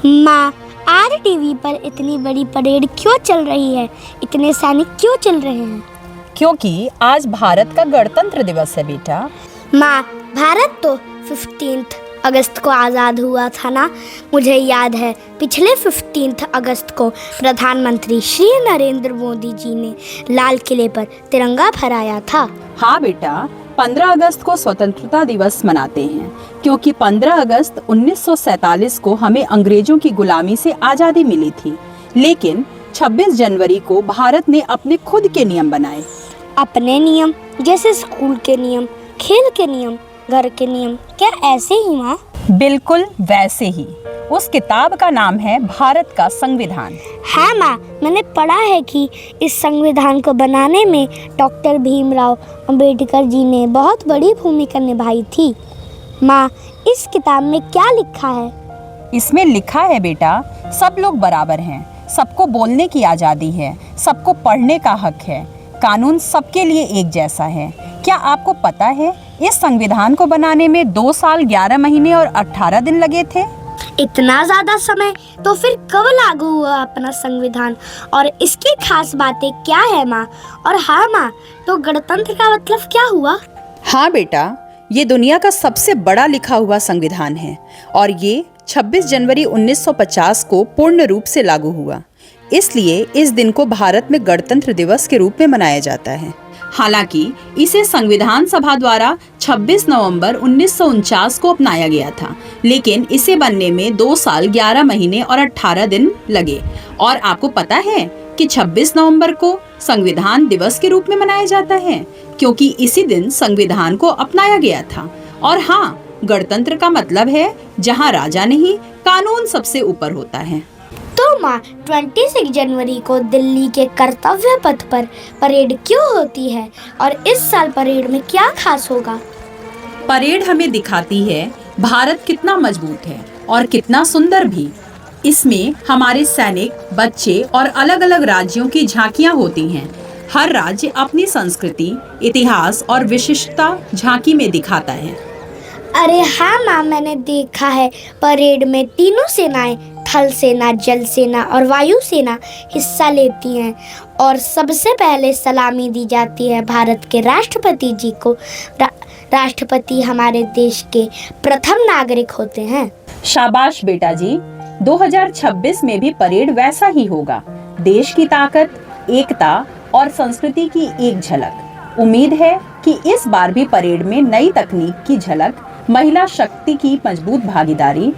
माँ, आज टीवी पर इतनी बड़ी परेड क्यों चल रही है? इतने सैनिक क्यों चल रहे हैं? क्योंकि आज भारत का गणतंत्र दिवस है बेटा। माँ, भारत तो 15 अगस्त को आज़ाद हुआ था ना? मुझे याद है पिछले 15 अगस्त को प्रधानमंत्री श्री नरेंद्र मोदी जी ने लाल किले पर तिरंगा फहराया था। हाँ बेटा, 15 अगस्त को स्वतंत्रता दिवस मनाते हैं क्योंकि 15 अगस्त 1947 को हमें अंग्रेजों की गुलामी से आज़ादी मिली थी। लेकिन 26 जनवरी को भारत ने अपने खुद के नियम बनाए। अपने नियम? जैसे स्कूल के नियम, खेल के नियम, घर के नियम, क्या ऐसे ही माँ? बिल्कुल वैसे ही। उस किताब का नाम है भारत का संविधान। हाँ माँ, मैंने पढ़ा है कि इस संविधान को बनाने में डॉक्टर भीमराव अंबेडकर जी ने बहुत बड़ी भूमिका निभाई थी। माँ, इस किताब में क्या लिखा है? इसमें लिखा है बेटा, सब लोग बराबर हैं, सबको बोलने की आज़ादी है, सबको पढ़ने का हक है, कानून सबके लिए एक जैसा है। क्या आपको पता है इस संविधान को बनाने में 2 साल 11 महीने और 18 दिन लगे थे? इतना ज्यादा समय? तो फिर कब लागू हुआ अपना संविधान और इसकी खास बातें क्या है माँ? और हाँ माँ, तो गणतंत्र का मतलब क्या हुआ? हाँ बेटा, ये दुनिया का सबसे बड़ा लिखा हुआ संविधान है और ये 26 जनवरी 1950 को पूर्ण रूप से लागू हुआ। इसलिए इस दिन को भारत में गणतंत्र दिवस के रूप में मनाया जाता है। हालांकि इसे संविधान सभा द्वारा 26 नवंबर 1949 को अपनाया गया था, लेकिन इसे बनने में 2 साल 11 महीने और 18 दिन लगे। और आपको पता है कि 26 नवंबर को संविधान दिवस के रूप में मनाया जाता है क्योंकि इसी दिन संविधान को अपनाया गया था। और हाँ, गणतंत्र का मतलब है जहाँ राजा नहीं, कानून सबसे ऊपर होता है। तो माँ, 26 जनवरी को दिल्ली के कर्तव्य पथ पर परेड क्यों होती है और इस साल परेड में क्या खास होगा? परेड हमें दिखाती है भारत कितना मजबूत है और कितना सुंदर भी। इसमें हमारे सैनिक, बच्चे और अलग-अलग राज्यों की झांकियां होती हैं। हर राज्य अपनी संस्कृति, इतिहास और विशिष्टता झांकी में दिखाता है। अरे हाँ माँ, मैंने देखा है परेड में तीनों सेनाएं, थल सेना, जल सेना और वायु सेना हिस्सा लेती हैं और सबसे पहले सलामी दी जाती है भारत के राष्ट्रपति जी को। राष्ट्रपति हमारे देश के प्रथम नागरिक होते हैं। शाबाश बेटा जी, 2026 में भी परेड वैसा ही होगा। देश की ताकत, एकता और संस्कृति की एक झलक। उम्मीद है कि इस बार भी परेड में नई तकनीक की झलक, महिला शक्ति की मजबूत भागीदारी,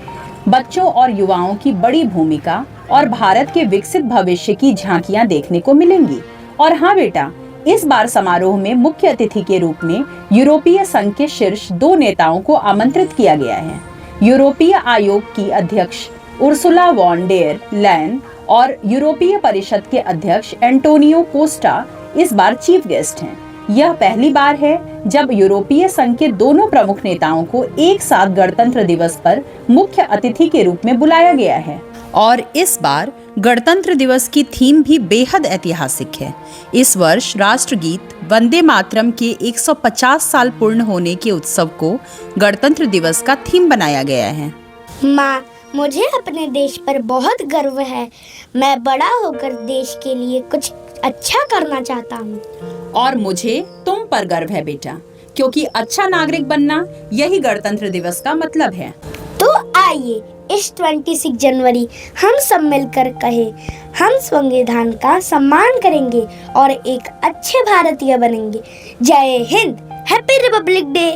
बच्चों और युवाओं की बड़ी भूमिका और भारत के विकसित भविष्य की झांकियां देखने को मिलेंगी। और हाँ बेटा, इस बार समारोह में मुख्य अतिथि के रूप में यूरोपीय संघ के शीर्ष 2 नेताओं को आमंत्रित किया गया है। यूरोपीय आयोग की अध्यक्ष उर्सुला वॉन डेर लेयन और यूरोपीय परिषद के अध्यक्ष एंटोनियो कोस्टा इस बार चीफ गेस्ट हैं। यह पहली बार है जब यूरोपीय संघ के दोनों प्रमुख नेताओं को एक साथ गणतंत्र दिवस पर मुख्य अतिथि के रूप में बुलाया गया है। और इस बार गणतंत्र दिवस की थीम भी बेहद ऐतिहासिक है। इस वर्ष राष्ट्रगीत वंदे मातरम के 150 साल पूर्ण होने के उत्सव को गणतंत्र दिवस का थीम बनाया गया है। माँ, मुझे अपने देश पर बहुत गर्व है। मैं बड़ा होकर देश के लिए कुछ अच्छा करना चाहता हूँ। और मुझे तुम पर गर्व है बेटा, क्योंकि अच्छा नागरिक बनना यही गणतंत्र दिवस का मतलब है। तो आइए इस 26 जनवरी हम सब मिलकर कहें, हम संविधान का सम्मान करेंगे और एक अच्छे भारतीय बनेंगे। जय हिंद। Happy Republic day.